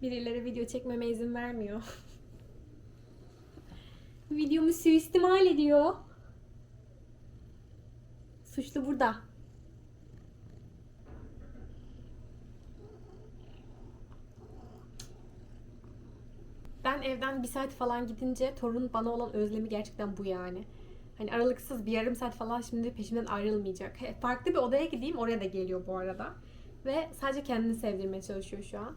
Birileri video çekmeme izin vermiyor. Videomu suistimal ediyor. Suçlu burada. Ben evden bir saat falan gidince torunun bana olan özlemi gerçekten bu yani. Hani aralıksız bir yarım saat falan şimdi peşimden ayrılmayacak. Farklı bir odaya gideyim, oraya da geliyor bu arada. Ve sadece kendini sevdirmeye çalışıyor şu an.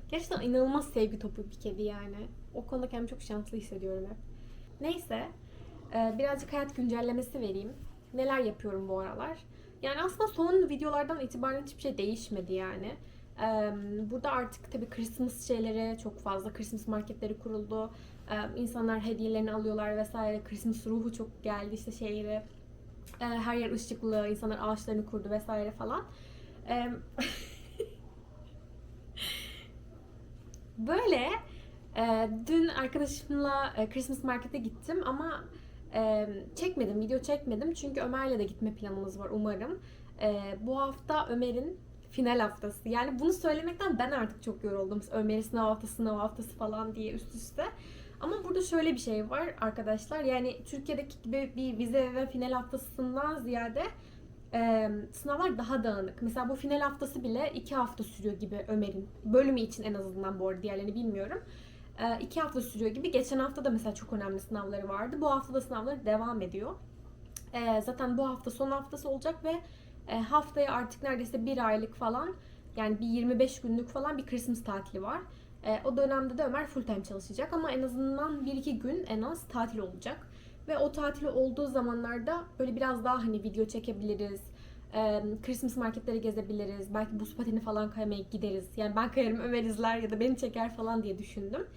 Gerçekten inanılmaz sevgi topu bir kedi yani. O konuda kendimi çok şanslı hissediyorum hep. Neyse, birazcık hayat güncellemesi vereyim. Neler yapıyorum bu aralar? Yani aslında son videolardan itibaren hiçbir şey değişmedi yani. Burada artık tabii Christmas şeyleri çok fazla. Christmas marketleri kuruldu. İnsanlar hediyelerini alıyorlar vesaire. Christmas ruhu çok geldi işte şeyleri. Her yer ışıklı, insanlar ağaçlarını kurdu vesaire falan. Böyle dün arkadaşımla Christmas markete gittim ama video çekmedim çünkü Ömer'le de gitme planımız var umarım. Bu hafta Ömer'in final haftası. Yani bunu söylemekten ben artık çok yoruldum. Ömer'in sınav haftası falan diye üst üste. Ama burada şöyle bir şey var arkadaşlar. Yani Türkiye'deki gibi bir vize ve final haftasından ziyade sınavlar daha dağınık. Mesela bu final haftası bile 2 hafta sürüyor gibi Ömer'in. Bölümü için en azından, bu arada diğerlerini bilmiyorum. 2 hafta sürüyor gibi. Geçen hafta da mesela çok önemli sınavları vardı. Bu hafta da sınavları devam ediyor. Zaten bu hafta son haftası olacak ve haftaya artık neredeyse bir aylık falan, yani bir 25 günlük falan bir Christmas tatili var. O dönemde de Ömer full time çalışacak ama en azından 1-2 gün en az tatil olacak. Ve o tatil olduğu zamanlarda böyle biraz daha hani video çekebiliriz. Christmas marketleri gezebiliriz. Belki buz pateni falan kaymaya gideriz. Yani ben kayarım, Ömer izler ya da beni çeker falan diye düşündüm.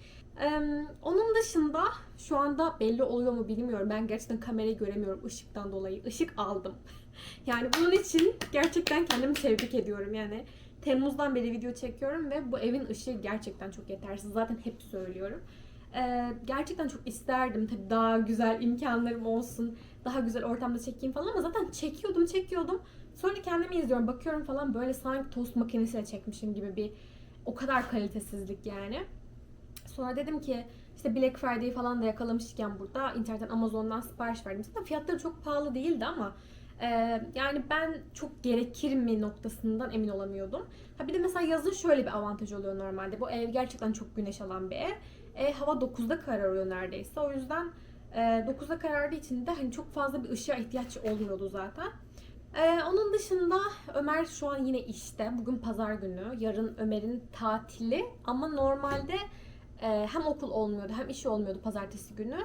Onun dışında şu anda belli oluyor mu bilmiyorum. Ben gerçekten kamerayı göremiyorum ışıktan dolayı. Işık aldım. Yani bunun için gerçekten kendimi tebrik ediyorum. Yani Temmuz'dan beri video çekiyorum ve bu evin ışığı gerçekten çok yetersiz. Zaten hep söylüyorum. Gerçekten çok isterdim tabii daha güzel imkanlarım olsun. Daha güzel ortamda çekeyim falan ama zaten çekiyordum. Sonra kendimi izliyorum, bakıyorum falan, böyle sanki tost makinesiyle çekmişim gibi bir, o kadar kalitesizlik yani. Sonra dedim ki işte Black Friday falan da yakalamışken burada internetten, Amazon'dan sipariş verdim. Zaten fiyatları çok pahalı değildi ama yani ben çok gerekir mi noktasından emin olamıyordum. Ha bir de mesela yazın şöyle bir avantaj oluyor normalde. Bu ev gerçekten çok güneş alan bir ev. Hava 9'da kararıyor neredeyse. O yüzden 9'da karardığı için de hani çok fazla bir ışığa ihtiyaç olmuyordu zaten. Onun dışında Ömer şu an yine işte. Bugün pazar günü. Yarın Ömer'in tatili. Ama normalde hem okul olmuyordu hem iş olmuyordu pazartesi günü.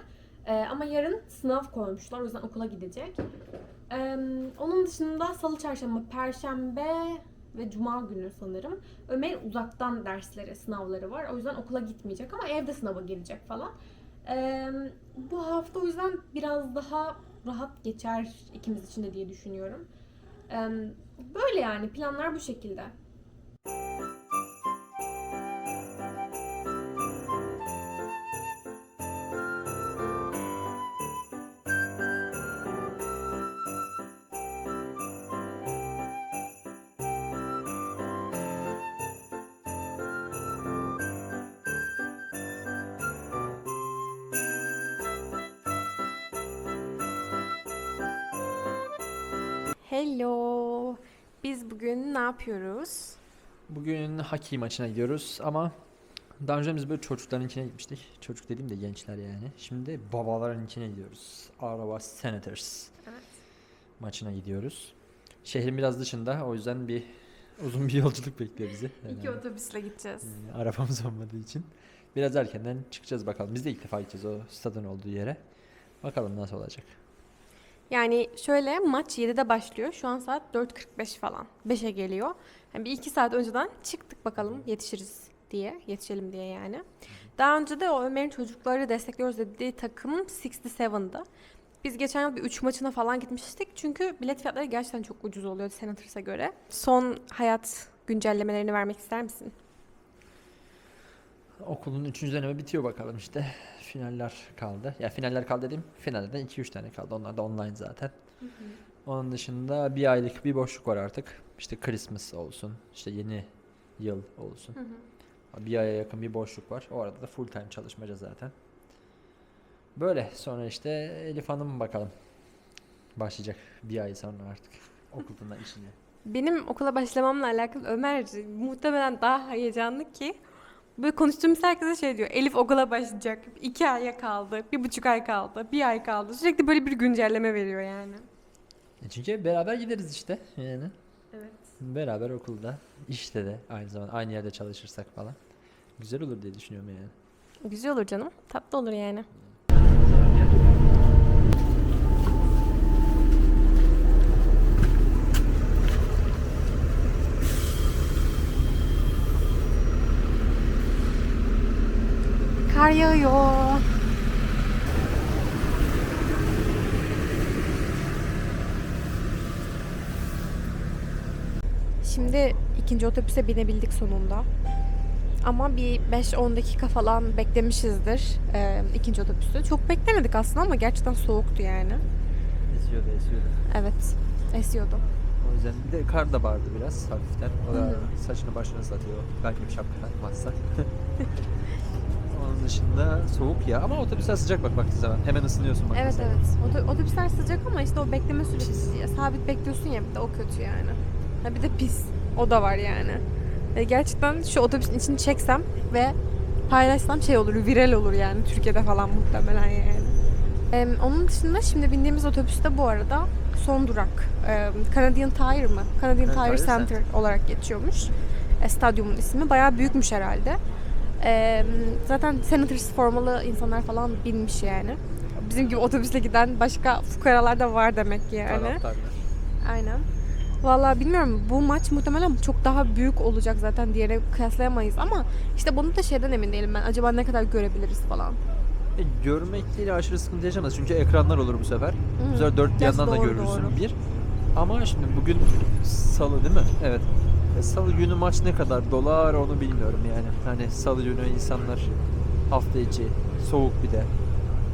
Ama yarın sınav koymuşlar. O yüzden okula gidecek. Onun dışında salı, çarşamba, perşembe ve cuma günü sanırım Ömer'in uzaktan dersleri, sınavları var. O yüzden okula gitmeyecek ama evde sınava girecek falan. Bu hafta o yüzden biraz daha rahat geçer ikimiz için de diye düşünüyorum. Böyle yani planlar bu şekilde. Hello. Biz bugün ne yapıyoruz? Bugün hockey maçına gidiyoruz ama daha önce biz böyle çocukların içine gitmiştik. Çocuk dediğim de gençler yani. Şimdi babaların içine gidiyoruz. Araba Senators Evet. maçına gidiyoruz. Şehrin biraz dışında, o yüzden uzun bir yolculuk bekliyor bizi. İki otobüsle gideceğiz. Arabamız olmadığı için. Biraz erkenden çıkacağız bakalım. Biz de ilk defa gideceğiz o stadın olduğu yere. Bakalım nasıl olacak. Yani şöyle, maç 7'de başlıyor. Şu an saat 4:45 falan. 5'e geliyor. Yani bir 2 saat önceden çıktık bakalım yetişiriz diye. Yetişelim diye yani. Daha önce de o Ömer'in çocukları destekliyoruz dediği takım 67'dı. Biz geçen yıl bir 3 maçına falan gitmiştik. Çünkü bilet fiyatları gerçekten çok ucuz oluyor Senators'a göre. Son hayat güncellemelerini vermek ister misin? Okulun 3. dönemi bitiyor bakalım işte. Finaller kaldı. Ya finaller kaldı dediğim, finallerden 2-3 tane kaldı. Onlar da online zaten. Onun dışında bir aylık bir boşluk var artık. İşte Christmas olsun, işte yeni yıl olsun. Bir aya yakın bir boşluk var. O arada da full time çalışmaca zaten. Böyle sonra işte Elif Hanım bakalım. Başlayacak bir ay sonra artık okulundan işine. Benim okula başlamamla alakalı Ömer muhtemelen daha heyecanlı ki. Böyle konuştuğumuz herkese şey diyor. Elif okula başlayacak. 2 aya kaldı. 1,5 ay kaldı. 1 ay kaldı. Sürekli böyle bir güncelleme veriyor yani. Çünkü beraber gideriz işte yani. Evet. Beraber okulda, işte de aynı zamanda aynı yerde çalışırsak falan. Güzel olur diye düşünüyorum yani. Güzel olur canım. Tatlı olur yani. Kar yağıyor. Şimdi ikinci otobüse binebildik sonunda. Ama bir 5-10 dakika falan beklemişizdir ikinci otobüsü. Çok beklemedik aslında ama gerçekten soğuktu yani. Esiyordu. Evet, esiyordu. O yüzden bir de kar da vardı biraz hafiften. O da saçını başını ıslatıyor. Belki bir şapka takmazsa. Onun dışında soğuk ya ama otobüsler sıcak bak baktığı zaman. Hemen ısınıyorsun bak. Evet mesela. evet. Otobüsler sıcak ama işte o bekleme süresi ya, sabit bekliyorsun ya, bir de o kötü yani. Ha bir de pis. O da var yani. Gerçekten şu otobüsün içini çeksem ve paylaşsam şey olur, viral olur yani Türkiye'de falan muhtemelen yani. Onun dışında şimdi bindiğimiz otobüste bu arada son durak Canadian Tire mı? Canadian Evet, Tire Tire Center Center olarak geçiyormuş. Stadyumun ismi. Bayağı büyükmüş herhalde. Zaten Senators formalı insanlar falan binmiş yani. Bizim gibi otobüsle giden başka fukaralar da var demek ki yani. Taraftarlar. Aynen. Vallahi bilmiyorum, bu maç muhtemelen çok daha büyük olacak zaten, diğerine kıyaslayamayız ama işte bunu da şeyden emin değilim ben. Acaba ne kadar görebiliriz falan. Görmekle aşırı sıkıntı yaşamaz çünkü ekranlar olur bu sefer. Bu sefer dört Gerçi yandan da doğru, görürsün doğru. bir. Ama şimdi bugün salı değil mi? Evet. Salı günü maç ne kadar dolar onu bilmiyorum yani. Hani salı günü insanlar hafta içi soğuk bir de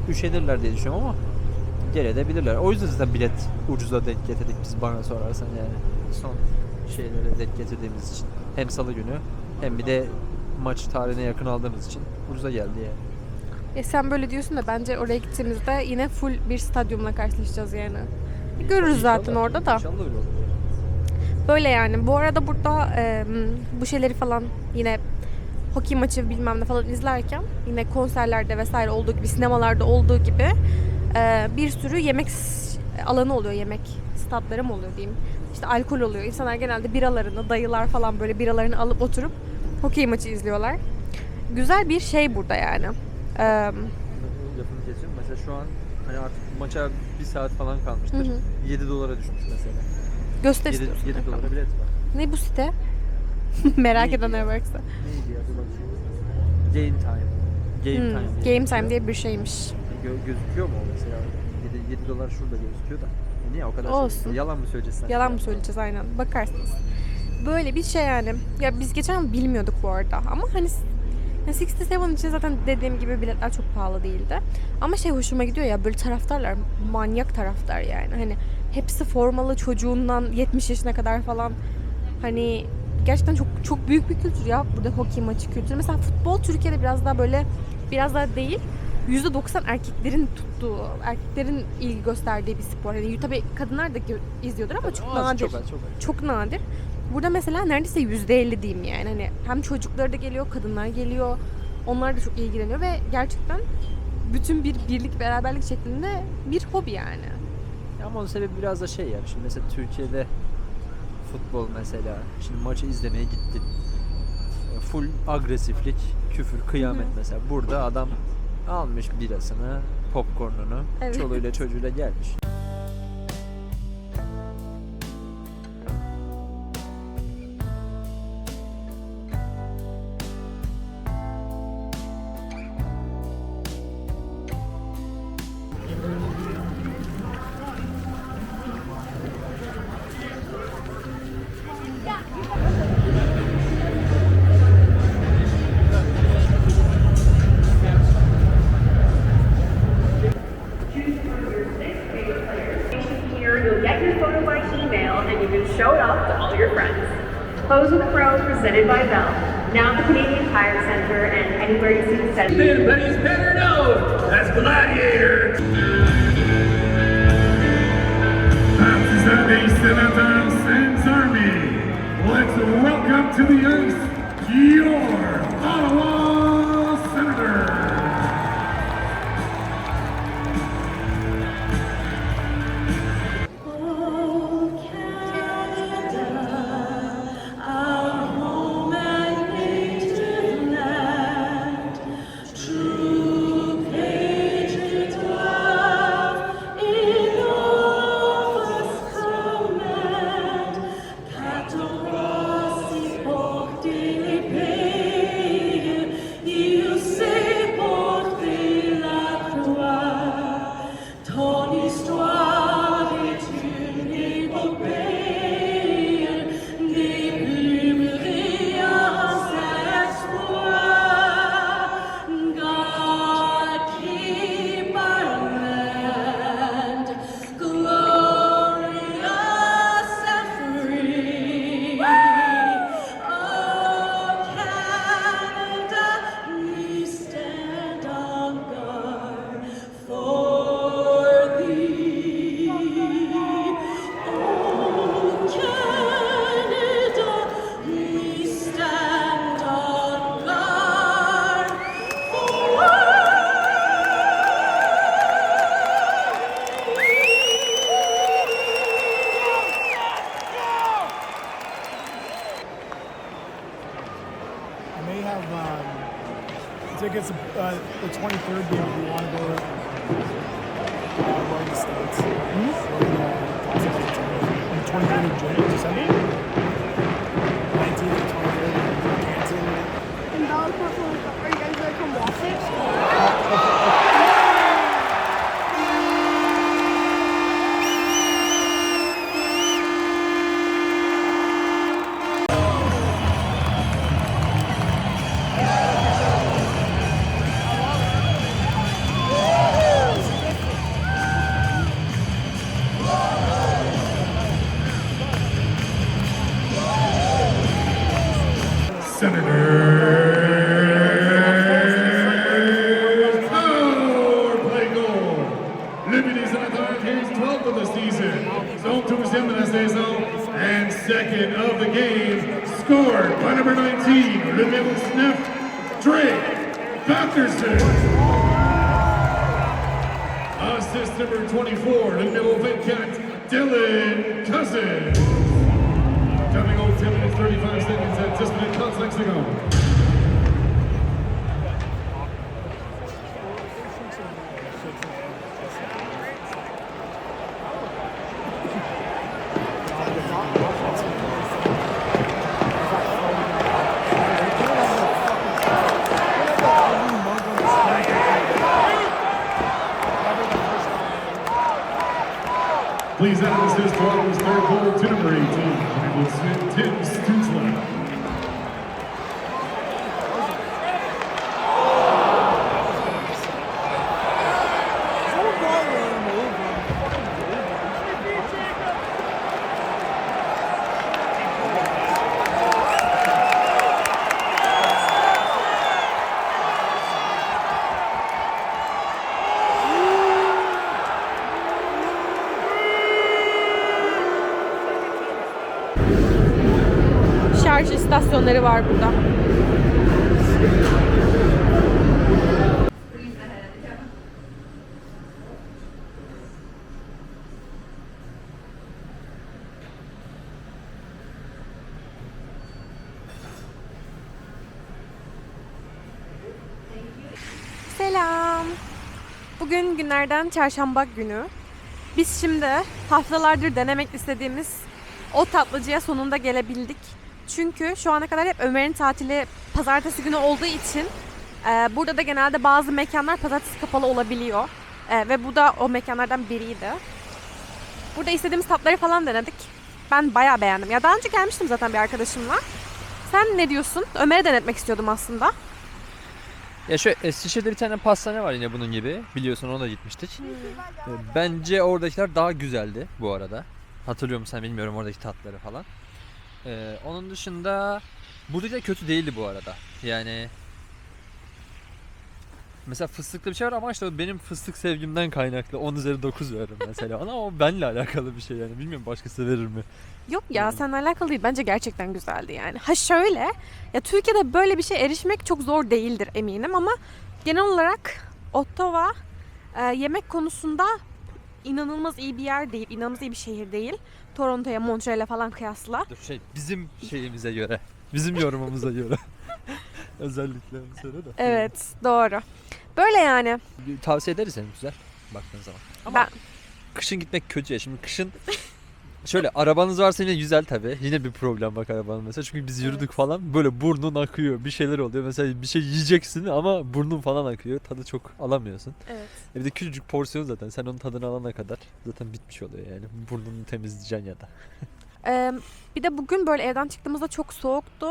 üşenirler diye düşünüyorum ama gelebilirler. O yüzden zaten bilet ucuza denk getirdik biz bana sorarsan yani. Son şeylere denk getirdiğimiz için. Hem salı günü hem bir de maç tarihine yakın aldığımız için ucuza geldi yani. Sen böyle diyorsun da bence oraya gittiğimizde yine full bir stadyumla karşılaşacağız yani. Görürüz zaten orada da. İnşallah öyle olur. Böyle yani. Bu arada burada bu şeyleri falan yine hokey maçı bilmem ne falan izlerken yine konserlerde vesaire olduğu gibi, sinemalarda olduğu gibi bir sürü yemek alanı oluyor. Yemek statları mı oluyor diyeyim. İşte alkol oluyor. İnsanlar genelde biralarını, dayılar falan böyle biralarını alıp oturup hokey maçı izliyorlar. Güzel bir şey burada yani. Lafını kesiyorum. Mesela şu an hani artık maça bir saat falan kalmıştır. 7 dolara düşmüş mesela. Göster 7 istiyorsun. dolara bilet var. Ne bu site? Merak Neydi edenler ya? varsa. Neydi ya? Dur bakayım. Game Time. Game Time. Game Time diye bir şeymiş. Gözüküyor mu o mesela? 7 dolar şurada gözüküyor da. Niye o kadar Olsun. şey? Yalan mı söyleyeceğiz sen? Yalan mı söyleyeceğiz, aynen. Bakarsınız. Böyle bir şey yani. Ya biz geçen bilmiyorduk bu arada. Ama hani 67 için zaten dediğim gibi biletler çok pahalı değildi. Ama şey hoşuma gidiyor ya, böyle taraftarlar manyak taraftar yani. Hani hepsi formalı, çocuğundan 70 yaşına kadar falan. Hani gerçekten çok çok büyük bir kültür ya burada hokey maçı kültürü. Mesela futbol Türkiye'de biraz daha böyle, biraz daha değil, %90 erkeklerin tuttuğu, erkeklerin ilgi gösterdiği bir spor. Yani tabii kadınlar da izliyordur ama çok nadir. Çok az, çok az. Çok nadir. Burada mesela neredeyse %50 diyeyim yani. Hani hem çocukları da geliyor, kadınlar geliyor. Onlar da çok ilgileniyor ve gerçekten bütün bir birlik, beraberlik şeklinde bir hobi yani. Ama onun sebebi biraz da şey ya. Şimdi mesela Türkiye'de futbol mesela. Şimdi maçı izlemeye gittin. Full agresiflik, küfür, kıyamet mesela. Burada adam almış birasını, popcornunu, Evet. çoluğuyla çocuğuyla gelmiş. Here, you'll get your photo by email and you can show it off to all your friends. Pose with Pros presented by Bell. Now the Canadian Tire Center and anywhere you see the center. Anybody's better know. That's Gladiator. That's the Senator Sans Army. Let's welcome to the ice your Ottawa Senators. I may have tickets the 23rd game if you want to go we're in the States. We're in the 23rd of December. 19th and 23rd in Canton. And Bella Purple, are you guys gonna come watch it? Senators, power play goal. Liberty Senators, here's 12th of the season. Zone 2 and second of the game, scored by number 19, the middle snap, Drake Batherson. Assist number 24, the middle Venkat, Dylan Cousins. Coming on 10 minutes, 35 seconds, anticipated context to go. Please add an assist to Ottawa's third goal to number 18, Tim Stutzler. Şarj istasyonları var burada. Selam. Bugün günlerden çarşamba günü. Biz şimdi haftalardır denemek istediğimiz o tatlıcıya sonunda gelebildik. Çünkü şu ana kadar hep Ömer'in tatili pazartesi günü olduğu için burada da genelde bazı mekanlar pazartesi kapalı olabiliyor. Ve bu da o mekanlardan biriydi. Burada istediğimiz tatları falan denedik. Ben bayağı beğendim. Ya daha önce gelmiştim zaten bir arkadaşımla. Sen ne diyorsun? Ömer'e denetmek istiyordum aslında. Ya şu Eskişehir'de bir tane pastane var yine bunun gibi. Biliyorsun ona da gitmiştik. Bence oradakiler daha güzeldi bu arada. Hatırlıyor musun bilmiyorum oradaki tatları falan. Onun dışında Buradakiler kötü değildi bu arada. Yani mesela fıstıklı bir şey var ama işte benim fıstık sevgimden kaynaklı 10 üzeri 9 veririm mesela. Ama o benimle alakalı bir şey yani. Bilmiyorum başkası verir mi? Yok ya seninle alakalı değil. Bence gerçekten güzeldi yani. Ha şöyle, ya Türkiye'de böyle bir şey erişmek çok zor değildir eminim ama genel olarak Ottawa yemek konusunda inanılmaz iyi bir yer değil. İnanılmaz iyi bir şehir değil. Toronto'ya, Montreal'e falan kıyasla. Dur bizim şeyimize göre. Bizim yorumumuza göre. Özellikle onu söyle de. Evet, doğru. Böyle yani. Tavsiye ederiz yani güzel baktığın zaman. Ama Ben kışın gitmek kötü ya. Şimdi kışın şöyle arabanız varsa yine güzel tabii. Yine bir problem bak arabanın mesela. Çünkü biz yürüdük falan böyle burnun akıyor. Bir şeyler oluyor. Mesela bir şey yiyeceksin ama burnun falan akıyor. Tadı çok alamıyorsun. evet. Bir de küçücük porsiyon zaten. Sen onun tadını alana kadar zaten bitmiş oluyor yani. Burnunu temizleyeceksin ya da. Bir de bugün böyle evden çıktığımızda çok soğuktu.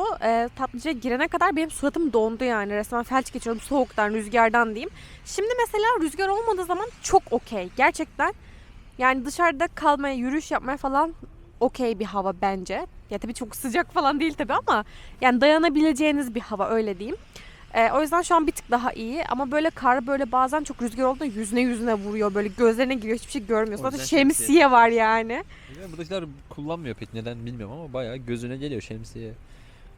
Tatlıcıya girene kadar benim suratım dondu yani. Resmen felç geçiriyordum soğuktan, rüzgardan diyeyim. Şimdi mesela rüzgar olmadığı zaman çok okey. Gerçekten yani dışarıda kalmaya, yürüyüş yapmaya falan okey bir hava bence. Ya tabii çok sıcak falan değil tabii ama yani dayanabileceğiniz bir hava öyle diyeyim. O yüzden şu an bir tık daha iyi ama böyle kar böyle bazen çok rüzgar olduğunda yüzüne vuruyor böyle gözlerine giriyor hiçbir şey görmüyorsun. O Zaten yüzden şemsiye var yani. Yani buradakiler kullanmıyor pek neden bilmiyorum ama bayağı gözüne geliyor şemsiye.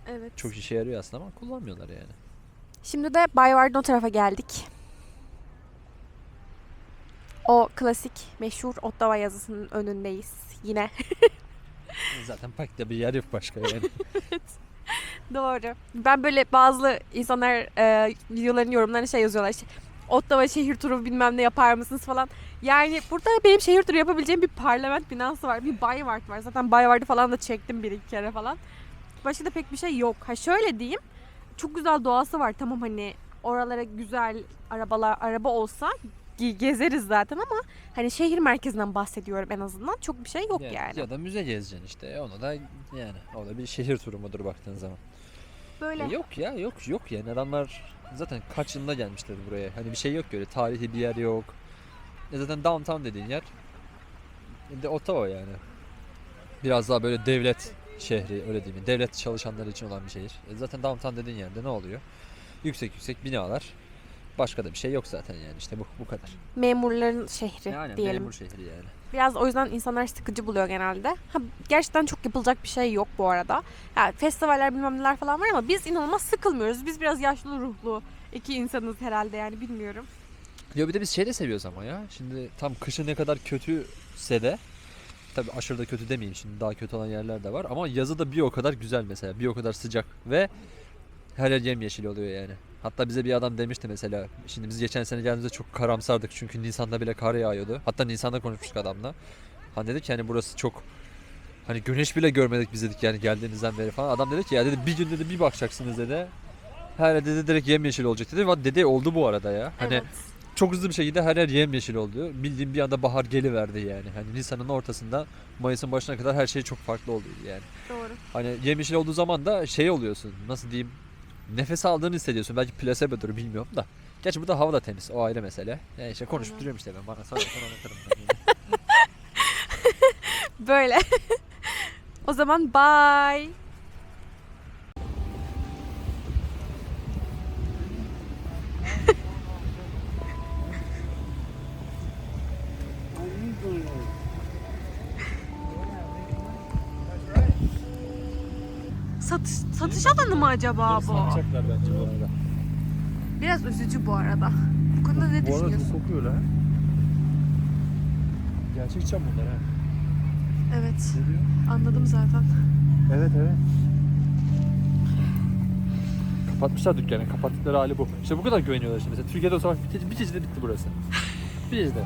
Evet. Çok işe yarıyor aslında ama kullanmıyorlar yani. Şimdi de Bayvard'ın o tarafa geldik. O klasik meşhur Ottawa yazısının önündeyiz yine. Zaten pek de bir yer yok başka yani. Doğru. Ben böyle bazı insanlar videoların yorumlarına şey yazıyorlar işte Ottawa şehir turu bilmem ne yapar mısınız falan. Yani burada benim şehir turu yapabileceğim bir parlament binası var. Bir Bayvard var. Zaten Bayvard'ı falan da çektim bir iki kere falan. Başka da pek bir şey yok. Ha şöyle diyeyim. Çok güzel doğası var. Tamam hani oralara güzel araba olsa gezeriz zaten ama hani şehir merkezinden bahsediyorum en azından. Çok bir şey yok yani. Ya da müze gezeceksin işte. Onu da yani o da bir şehir turu mudur baktığın zaman. Böyle. Yok ya yok yani adamlar zaten kaç yılında gelmişler buraya. Hani bir şey yok ki öyle tarihi bir yer yok. Zaten downtown dediğin yer de Ottawa yani. Biraz daha böyle devlet şehri öyle değil mi? Devlet çalışanları için olan bir şehir. Zaten downtown dediğin yerde ne oluyor? Yüksek binalar. Başka da bir şey yok zaten yani işte bu kadar. Memurların şehri Yani diyelim. memur şehri yani. Biraz o yüzden insanlar sıkıcı buluyor genelde. Ha, gerçekten çok yapılacak bir şey yok bu arada. Yani festivaller bilmem neler falan var ama biz inanılmaz sıkılmıyoruz. Biz biraz yaşlı ruhlu iki insanız herhalde yani bilmiyorum. Ya bir de biz şey de seviyoruz ama ya. Şimdi tam kışı ne kadar kötüse de tabii aşırı da kötü demeyeyim şimdi daha kötü olan yerler de var ama yazı da bir o kadar güzel mesela. Bir o kadar sıcak ve her yer yemyeşil oluyor yani. Hatta bize bir adam demişti mesela. Şimdi biz geçen sene geldiğimizde çok karamsardık çünkü Nisan'da bile kar yağıyordu. Hatta Nisan'da konuşmuştuk adamla. Hani dedik yani burası çok hani güneş bile görmedik biz dedik yani geldiğinizden beri falan. Adam dedi ki ya dedi bir gün dedi bir bakacaksınız dedi. Her yer dedi direkt yemyeşil olacak dedi. Ve dedi oldu bu arada ya. Hani Evet. çok hızlı bir şekilde her yer yemyeşil oldu. Bildiğim bir anda bahar geliverdi yani. Hani Nisan'ın ortasında Mayıs'ın başına kadar her şey çok farklı oldu yani. Doğru. Hani yemyeşil olduğu zaman da şey oluyorsun nasıl diyeyim nefes aldığını hissediyorsun. Belki plasebodur bilmiyorum da. Gerçi burada hava da temiz. O ayrı mesele. Yani işte konuşup duruyorum işte ben. Bana sonra anlatırım. Böyle. O zaman bye. Satış alanı mı acaba bu? Satacaklar bence bu arada. Biraz üzücü bu arada. Bu konuda ne Bu arada düşünüyorsun? çok kokuyor lan. Gerçek çam bunlar ha. Evet. Ne diyor? Anladım zaten. Evet. Kapatmışlar dükkanı. Kapattıkları hali bu. İşte bu kadar güveniyorlar işte. Mesela Türkiye'de o zaman bir gecede bitti burası. Bir gecede.